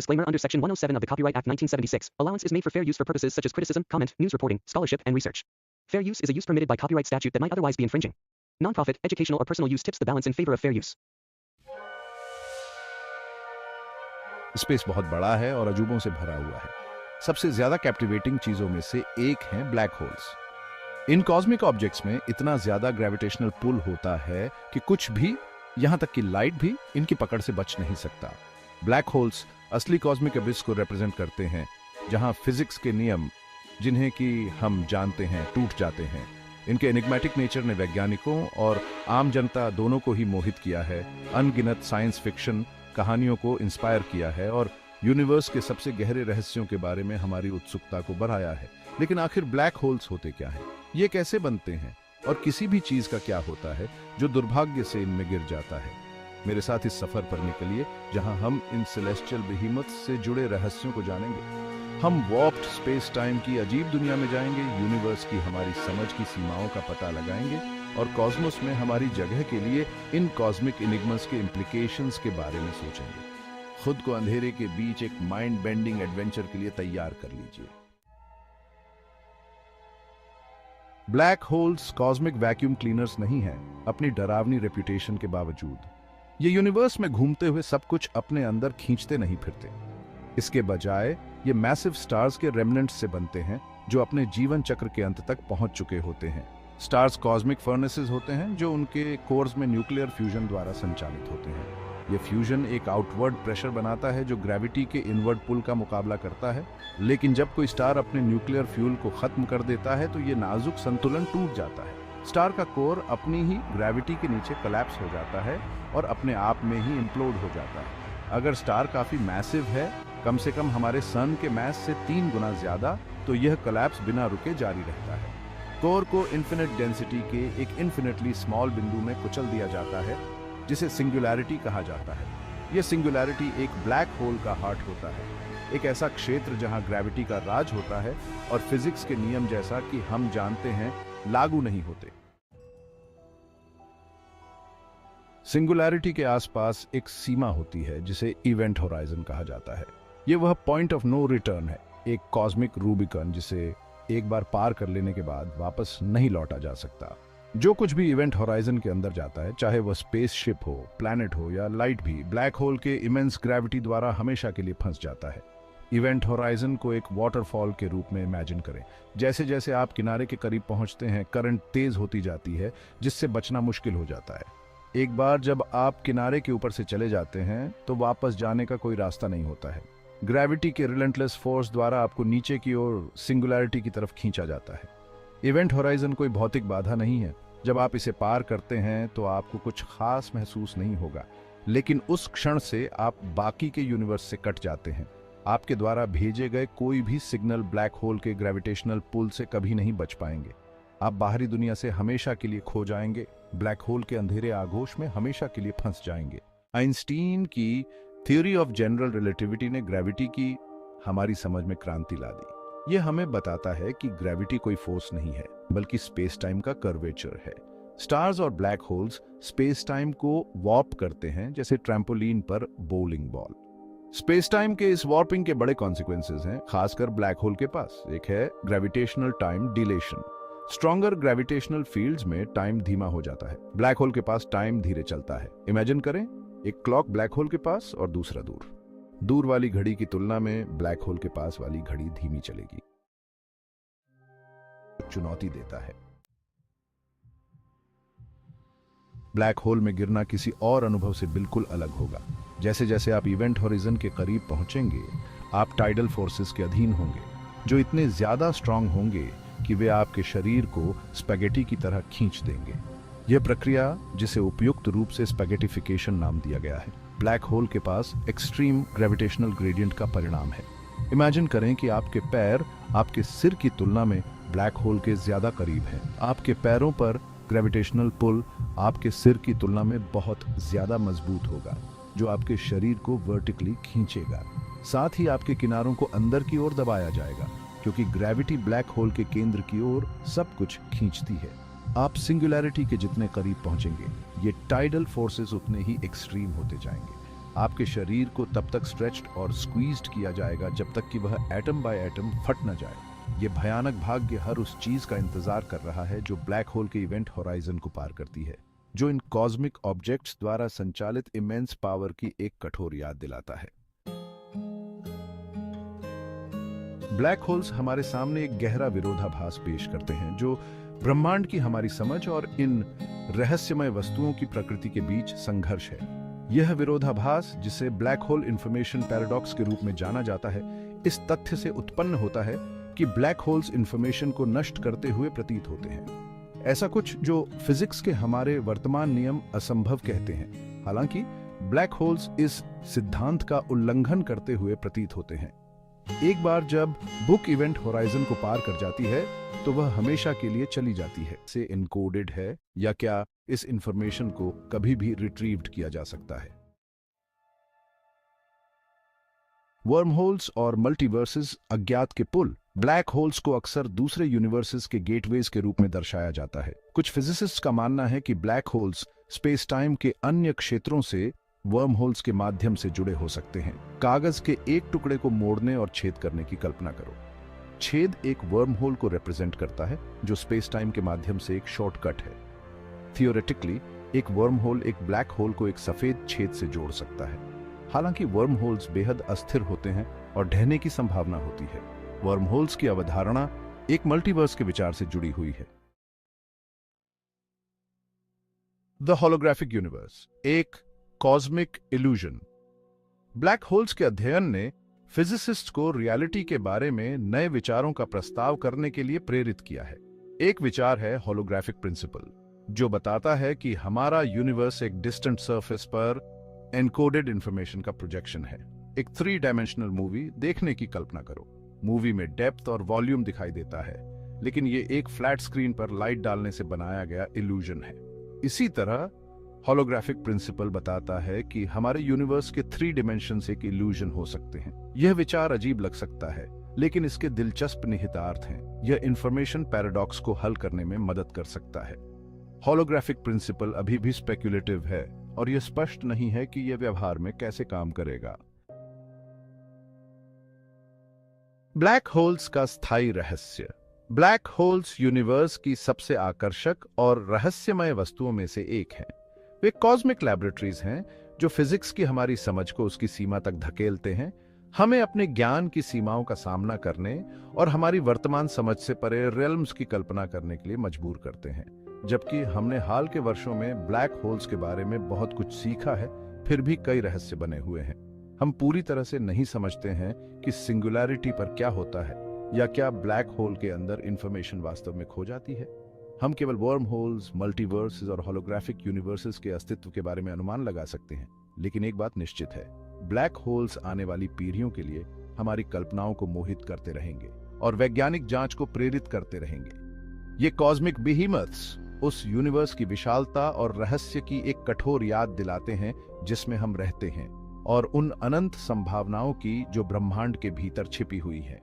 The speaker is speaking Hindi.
disclaimer under Section 107 of the Copyright Act 1976. Allowance is made for fair use for purposes such as criticism, comment, news reporting, scholarship, and research. Fair use is a use permitted by copyright statute that might otherwise be infringing. Non-profit, educational or personal use tips the balance in favor of fair use. Space बहुत बड़ा है और अजूबों से भरा हुआ है। सबसे ज्यादा कैप्टिवेटिंग चीजों में से एक है ब्लैक होल्स। इन कॉस्मिक ऑब्जेक्ट्स में इतना ज्यादा ग्रेविटेशनल पुल होता है कि कुछ भी, यहां तक कि लाइट भी, इनकी पकड़ से बच नहीं सकता। ब्लैक होल्स असली कॉस्मिक एबिस को रिप्रेजेंट करते हैं, जहां फिजिक्स के नियम, जिन्हें कि हम जानते हैं, टूट जाते हैं। इनके एनिग्मेटिक नेचर ने वैज्ञानिकों और आम जनता दोनों को ही मोहित किया है, अनगिनत साइंस फिक्शन कहानियों को इंस्पायर किया है और यूनिवर्स के सबसे गहरे रहस्यों के बारे में हमारी उत्सुकता को बढ़ाया है। लेकिन आखिर ब्लैक होल्स होते क्या हैं? ये कैसे बनते हैं? और किसी भी चीज का क्या होता है जो दुर्भाग्य से इनमें गिर जाता है? मेरे साथ इस सफर पर निकलिए, जहां हम इन सेलेस्टियल बेहीमथ्स से जुड़े रहस्यों को जानेंगे। हम वॉर्प्ड स्पेस टाइम की अजीब दुनिया में जाएंगे, यूनिवर्स की हमारी समझ की सीमाओं का पता लगाएंगे और कॉस्मोस में हमारी जगह के लिए इन कॉस्मिक इनिग्मस के इम्प्लीकेशंस के बारे में सोचेंगे। खुद को अंधेरे के बीच एक माइंड बेंडिंग एडवेंचर के लिए तैयार कर लीजिए। Black holes cosmic vacuum cleaners नहीं है, अपनी डरावनी रेपुटेशन के बावजूद। ये यूनिवर्स में घूमते हुए सब कुछ अपने अंदर खींचते नहीं फिरते। इसके बजाय ये मैसिव स्टार्स के रेमनेंट्स से बनते हैं, जो अपने जीवन चक्र के अंत तक पहुंच चुके होते हैं। स्टार्स कॉस्मिक फर्नेसेस होते हैं, जो उनके कोर्स में न्यूक्लियर फ्यूजन द्वारा संचालित होते हैं। ये फ्यूजन एक आउटवर्ड प्रेशर बनाता है जो ग्रेविटी के इनवर्ड पुल का मुकाबला करता है। लेकिन जब कोई स्टार अपने न्यूक्लियर फ्यूल को खत्म कर देता है तो ये नाजुक संतुलन टूट जाता है। स्टार का कोर अपनी ही ग्रेविटी के नीचे कोलैप्स हो जाता है और अपने आप में ही इम्प्लोड हो जाता है। अगर स्टार काफी मैसिव है, कम से कम हमारे सन के मास से 3 गुना ज्यादा, तो यह कोलैप्स बिना रुके जारी रहता है। कोर को इन्फिनिट डेंसिटी के एक इन्फिनिटली स्मॉल बिंदु में कुचल दिया जाता है, जिसे सिंगुलैरिटी कहा जाता है। यह सिंगुलैरिटी एक ब्लैक होल का हार्ट होता है, एक ऐसा क्षेत्र जहां ग्रेविटी का राज होता है और फिजिक्स के नियम, जैसा कि हम जानते हैं, लागू नहीं होते। सिंगुलैरिटी के आसपास एक सीमा होती है जिसे इवेंट होराइजन कहा जाता है। यह वह पॉइंट ऑफ नो रिटर्न है, एक कॉस्मिक रूबिकन जिसे एक बार पार कर लेने के बाद वापस नहीं लौटा जा सकता। जो कुछ भी इवेंट होराइजन के अंदर जाता है, चाहे वह स्पेसशिप हो, प्लैनेट हो या लाइट भी, ब्लैक होल के इमेंस ग्रेविटी द्वारा हमेशा के लिए फंस जाता है। इवेंट होराइजन को एक वाटरफॉल के रूप में इमेजिन करें। जैसे जैसे आप किनारे के करीब पहुंचते हैं, करंट तेज होती जाती है, जिससे बचना मुश्किल हो जाता है। एक बार जब आप किनारे के ऊपर से चले जाते हैं तो वापस जाने का कोई रास्ता नहीं होता है। ग्रेविटी के रिलेंटलेस फोर्स द्वारा आपको नीचे की ओर सिंगुलैरिटी की तरफ खींचा जाता है। इवेंट होराइजन कोई भौतिक बाधा नहीं है। जब आप इसे पार करते हैं तो आपको कुछ खास महसूस नहीं होगा, लेकिन उस क्षण से आप बाकी के यूनिवर्स से कट जाते हैं। आपके द्वारा भेजे गए कोई भी सिग्नल ब्लैक होल के ग्रेविटेशनल पुल से कभी नहीं बच पाएंगे। आप बाहरी दुनिया से हमेशा के लिए खो जाएंगे, ब्लैक होल के अंधेरे आगोश में हमेशा के लिए फंस जाएंगे। आइंस्टीन की थ्योरी ऑफ जनरल रिलेटिविटी ने ग्रेविटी की हमारी समझ में क्रांति ला दी। यह हमें बताता है कि ग्रेविटी कोई फोर्स नहीं है, बल्कि स्पेस टाइम का कर्वेचर है। स्टार्स और ब्लैक होल्स स्पेस टाइम को वॉर्प करते हैं, जैसे ट्रैम्पोलिन पर बोलिंग बॉल। स्पेस टाइम के इस वॉर्पिंग के बड़े कॉन्सिक्वेंसेस हैं, खासकर ब्लैक होल के पास। एक है gravitational time deletion. Stronger gravitational fields में टाइम धीमा हो जाता है। ब्लैक होल के पास टाइम धीरे चलता है। इमेजिन करें, एक क्लॉक ब्लैक होल के पास और दूसरा दूर वाली घड़ी की तुलना में ब्लैक होल के पास वाली घड़ी धीमी चलेगी। चुनौती देता है। ब्लैक होल में गिरना किसी और अनुभव से बिल्कुल अलग होगा। जैसे जैसे आप इवेंट होराइजन के करीब पहुंचेंगे, आप टाइडल फोर्सेस के अधीन होंगे, जो इतने ज्यादा स्ट्रांग होंगे कि वे आपके शरीर को स्पैगेटी की तरह खींच देंगे। यह प्रक्रिया, जिसे उपयुक्त रूप से स्पैगेटिफिकेशन नाम दिया गया है, ब्लैक होल के पास एक्सट्रीम ग्रेविटेशनल ग्रेडियंट का परिणाम है। इमेजिन करें कि आपके पैर आपके सिर की तुलना में ब्लैक होल के ज्यादा करीब हैं। आपके पैरों पर ग्रेविटेशनल पुल आपके सिर की तुलना में बहुत ज्यादा मजबूत होगा, जो आपके शरीर को वर्टिकली खींचेगा। साथ ही आपके किनारों को अंदर की ओर दबाया जाएगा, क्योंकि ग्रेविटी ब्लैक होल के केंद्र की ओर सब कुछ खींचती है। आप सिंगुलैरिटी के जितने करीब पहुंचेंगे, ये टाइडल फोर्सेस उतने ही एक्सट्रीम होते जाएंगे। आपके शरीर को तब तक स्ट्रेच्ड और स्क्वीज्ड किया जाएगा जब तक कि वह एटम बाय एटम फट न जाए। ये भयानक भाग्य हर उस चीज का इंतजार कर रहा है जो ब्लैक होल के इवेंट होराइजन को पार करती है, जो इन कॉस्मिक ऑब्जेक्ट्स द्वारा संचालित इमेंस पावर की एक कठोर याद दिलाता है। ब्लैक होल्स हमारे सामने एक गहरा विरोधाभास पेश करते हैं जो ब्रह्मांड की हमारी समझ और इन रहस्यमय वस्तुओं की प्रकृति के बीच संघर्ष है। यह विरोधाभास, जिसे ब्लैक होल इंफॉर्मेशन पैराडॉक्स के रूप में जाना जाता है, इस तथ्य से उत्पन्न होता है कि ब्लैक होल्स इंफॉर्मेशन को नष्ट करते हुए प्रतीत होते हैं। ऐसा कुछ जो फिजिक्स के हमारे वर्तमान नियम असंभव कहते हैं। हालांकि ब्लैक होल्स इस सिद्धांत का उल्लंघन करते हुए प्रतीत होते हैं। एक बार जब बुक इवेंट होराइजन को पार कर जाती है तो वह हमेशा के लिए चली जाती है। से इनकोडेड है या क्या इस इंफॉर्मेशन को कभी भी रिट्रीव्ड किया जा सकता है। वर्महोल्स और मल्टीवर्सेस अज्ञात के पुल। ब्लैक होल्स को अक्सर दूसरे यूनिवर्सेस के गेटवेज के रूप में दर्शाया जाता है। कुछ फिजिसिस्ट्स का मानना है कि ब्लैक होल्स स्पेस टाइम के अन्य क्षेत्रों से वर्म होल्स के माध्यम से जुड़े हो सकते हैं। कागज के एक टुकड़े को मोड़ने और छेद करने की कल्पना करो। छेद एक वर्म होल को रिप्रेजेंट करता है जो स्पेस टाइम के माध्यम से एक शॉर्टकट है। थियोरेटिकली एक वर्म होल एक ब्लैक होल को एक सफेद छेद से जोड़ सकता है। हालांकि वर्म होल्स बेहद अस्थिर होते हैं और ढहने की संभावना होती है। वर्म होल्स की अवधारणा एक मल्टीवर्स के विचार से जुड़ी हुई है। द होलोग्राफिक यूनिवर्स, एक कॉस्मिक इल्यूजन। ब्लैक होल्स के अध्ययन ने फिजिसिस्ट को रियलिटी के बारे में नए विचारों का प्रस्ताव करने के लिए प्रेरित किया है। एक विचार है होलोग्राफिक प्रिंसिपल, जो बताता है कि हमारा यूनिवर्स एक डिस्टेंट सरफेस पर एनकोडेड इंफॉर्मेशन का प्रोजेक्शन है। एक 3 डायमेंशनल मूवी देखने की कल्पना करो। मूवी में डेप्थ और वॉल्यूम दिखाई देता है, लेकिन ये एक फ्लैट स्क्रीन पर लाइट डालने से बनाया गया इल्यूजन है। इसी तरह होलोग्राफिक प्रिंसिपल बताता है कि हमारे यूनिवर्स के 3 डिमेंशंस एक इल्यूजन हो सकते हैं। यह विचार अजीब लग सकता है, लेकिन इसके दिलचस्प निहितार्थ हैं। यह इंफॉर्मेशन पैराडॉक्स को हल करने में मदद कर सकता है। होलोग्राफिक प्रिंसिपल अभी भी स्पेक्युलेटिव है और यह स्पष्ट नहीं है कि यह व्यवहार में कैसे काम करेगा। ब्लैक होल्स का स्थायी रहस्य। ब्लैक होल्स यूनिवर्स की सबसे आकर्षक और रहस्यमय वस्तुओं में से एक हैं। वे कॉस्मिक लैबोरेटरीज हैं जो फिजिक्स की हमारी समझ को उसकी सीमा तक धकेलते हैं, हमें अपने ज्ञान की सीमाओं का सामना करने और हमारी वर्तमान समझ से परे रियल्म्स की कल्पना करने के लिए मजबूर करते हैं। जबकि हमने हाल के वर्षों में ब्लैक होल्स के बारे में बहुत कुछ सीखा है, फिर भी कई रहस्य बने हुए हैं। हम पूरी तरह से नहीं समझते हैं कि सिंगुलैरिटी पर क्या होता है या क्या ब्लैक होल के अंदर इंफॉर्मेशन वास्तव में खो जाती है। हम केवल वर्म होल्स, मल्टीवर्सेस और होलोग्राफिक यूनिवर्सेस के अस्तित्व के बारे में अनुमान लगा सकते हैं, लेकिन एक बात निश्चित है, ब्लैक होल्स आने वाली पीढ़ियों के लिए हमारी कल्पनाओं को मोहित करते रहेंगे और वैज्ञानिक जांच को प्रेरित करते रहेंगे। ये कॉस्मिक बिहीमथ्स उस यूनिवर्स की विशालता और रहस्य की एक कठोर याद दिलाते हैं जिसमें हम रहते हैं, और उन अनंत संभावनाओं की जो ब्रह्मांड के भीतर छिपी हुई है।